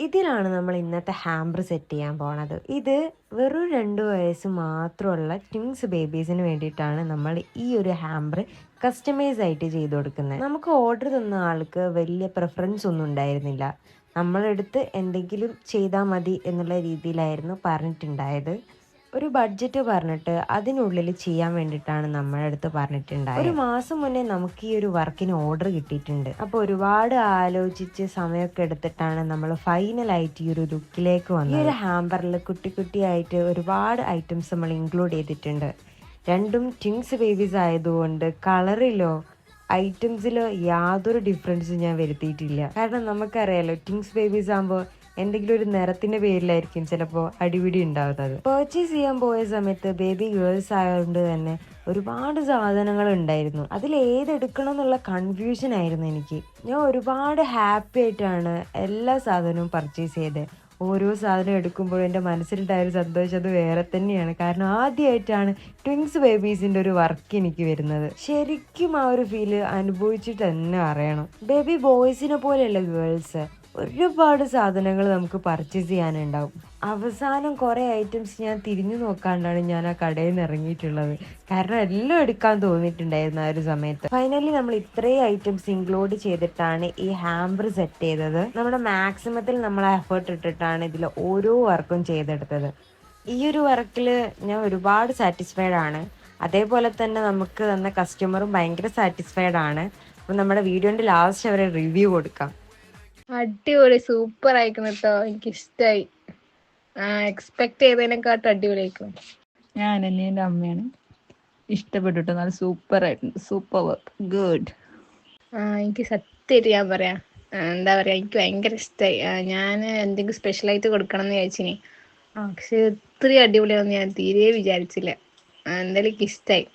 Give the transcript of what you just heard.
ഇതിലാണ് നമ്മൾ ഇന്നത്തെ ഹാമ്പർ സെറ്റ് ചെയ്യാൻ പോണത്. ഇത് വെറും 2 വയസ്സ് മാത്രമുള്ള ട്വിൻസ് ബേബീസിന് വേണ്ടിയിട്ടാണ് നമ്മൾ ഈ ഒരു ഹാമ്പർ കസ്റ്റമൈസ് ആയിട്ട് ചെയ്ത് കൊടുക്കുന്നത്. നമുക്ക് ഓർഡർ തന്ന ആൾക്ക് വലിയ പ്രിഫറൻസ് ഒന്നും ഉണ്ടായിരുന്നില്ല. നമ്മളെടുത്ത് എന്തെങ്കിലും ചെയ്താൽ മതി എന്നുള്ള രീതിയിലായിരുന്നു പറഞ്ഞിട്ടുണ്ടായത്. ഒരു ബഡ്ജറ്റ് പറഞ്ഞിട്ട് അതിനുള്ളിൽ ചെയ്യാൻ വേണ്ടിയിട്ടാണ് നമ്മുടെ അടുത്ത് പറഞ്ഞിട്ടുണ്ടായത്. ഒരു മാസം മുന്നേ നമുക്ക് ഈ ഒരു വർക്കിന് ഓർഡർ കിട്ടിയിട്ടുണ്ട്. അപ്പോൾ ഒരുപാട് ആലോചിച്ച് സമയമൊക്കെ എടുത്തിട്ടാണ് നമ്മൾ ഫൈനലായിട്ട് ഈ ഒരു ലുക്കിലേക്ക് വന്നത്. ഈ ഒരു ഹാമ്പറിൽ കുട്ടി കുട്ടിയായിട്ട് ഒരുപാട് ഐറ്റംസ് നമ്മൾ ഇൻക്ലൂഡ് ചെയ്തിട്ടുണ്ട്. രണ്ടും ട്വിൻസ് ബേബീസ് ആയതുകൊണ്ട് കളറിലോ ഐറ്റംസിലോ യാതൊരു ഡിഫറൻസും ഞാൻ വരുത്തിയിട്ടില്ല. കാരണം നമുക്കറിയാലോ ട്വിൻസ് ബേബീസ് ആകുമ്പോൾ എന്തെങ്കിലും ഒരു നിറത്തിന്റെ പേരിലായിരിക്കും ചിലപ്പോൾ അടിപിടി ഉണ്ടാകുന്നത്. പർച്ചേസ് ചെയ്യാൻ പോയ സമയത്ത് ബേബി ഗേൾസ് ആയതുകൊണ്ട് തന്നെ ഒരുപാട് സാധനങ്ങൾ ഉണ്ടായിരുന്നു. അതിൽ ഏതെടുക്കണം എന്നുള്ള കൺഫ്യൂഷൻ ആയിരുന്നു എനിക്ക്. ഞാൻ ഒരുപാട് ഹാപ്പി ആയിട്ടാണ് എല്ലാ സാധനവും പർച്ചേസ് ചെയ്തത്. ഓരോ സാധനം എടുക്കുമ്പോഴും എൻ്റെ മനസ്സിലുണ്ടായൊരു സന്തോഷം അത് വേറെ തന്നെയാണ്. കാരണം ആദ്യമായിട്ടാണ് ട്വിൻസ് ബേബീസിൻ്റെ ഒരു വർക്ക് എനിക്ക് വരുന്നത്. ശരിക്കും ആ ഒരു ഫീല് അനുഭവിച്ചിട്ട് തന്നെ അറിയണം. ബേബി ബോയ്സിനെ പോലെയല്ല ഗേൾസ്, ഒരുപാട് സാധനങ്ങൾ നമുക്ക് പർച്ചേസ് ചെയ്യാനുണ്ടാവും. അവസാനം കുറേ ഐറ്റംസ് ഞാൻ തിരിഞ്ഞു നോക്കാണ്ടാണ് ഞാൻ ആ കടയിൽ നിന്ന് ഇറങ്ങിയിട്ടുള്ളത്. കാരണം എല്ലാം എടുക്കാൻ തോന്നിയിട്ടുണ്ടായിരുന്നു ആ ഒരു സമയത്ത്. ഫൈനലി നമ്മൾ ഇത്രയും ഐറ്റംസ് ഇൻക്ലൂഡ് ചെയ്തിട്ടാണ് ഈ ഹാമ്പർ സെറ്റ് ചെയ്തത്. നമ്മുടെ മാക്സിമത്തിൽ നമ്മൾ എഫേർട്ട് ഇട്ടിട്ടാണ് ഇതിൽ ഓരോ വർക്കും ചെയ്തെടുത്തത്. ഈ ഒരു വർക്കിൽ ഞാൻ ഒരുപാട് സാറ്റിസ്ഫൈഡ് ആണ്. അതേപോലെ തന്നെ നമുക്ക് തന്ന കസ്റ്റമറും ഭയങ്കര സാറ്റിസ്ഫൈഡ് ആണ്. അപ്പം നമ്മുടെ വീഡിയോൻ്റെ ലാസ്റ്റ് അവരെ റിവ്യൂ കൊടുക്കാം. അടിപൊളി, സൂപ്പർ ആയിക്കണം കേട്ടോ. എനിക്കിഷ്ടായി. എക്സ്പെക്ട് ചെയ്തതിനെക്കാട്ടും അടിപൊളി ആയിക്കണം. ഞാൻ എൻ്റെ അമ്മയാണ്. ഇഷ്ടപ്പെട്ടിട്ടോ, നല്ല സൂപ്പർ ആയിട്ടുണ്ട്. Super work, good. എനിക്ക് സത്യമായിട്ട് ഞാൻ പറയാം, എന്താ പറയാ, എനിക്ക് ഭയങ്കര ഇഷ്ടമായി. ഞാൻ എന്തെങ്കിലും സ്പെഷ്യലായിട്ട് കൊടുക്കണം എന്ന് വിചാരിച്ചിനി. പക്ഷെ ഇത്രയും അടിപൊളിയാണെന്ന് ഞാൻ തീരെ വിചാരിച്ചില്ല. എന്തായാലും എനിക്ക് ഇഷ്ടമായി.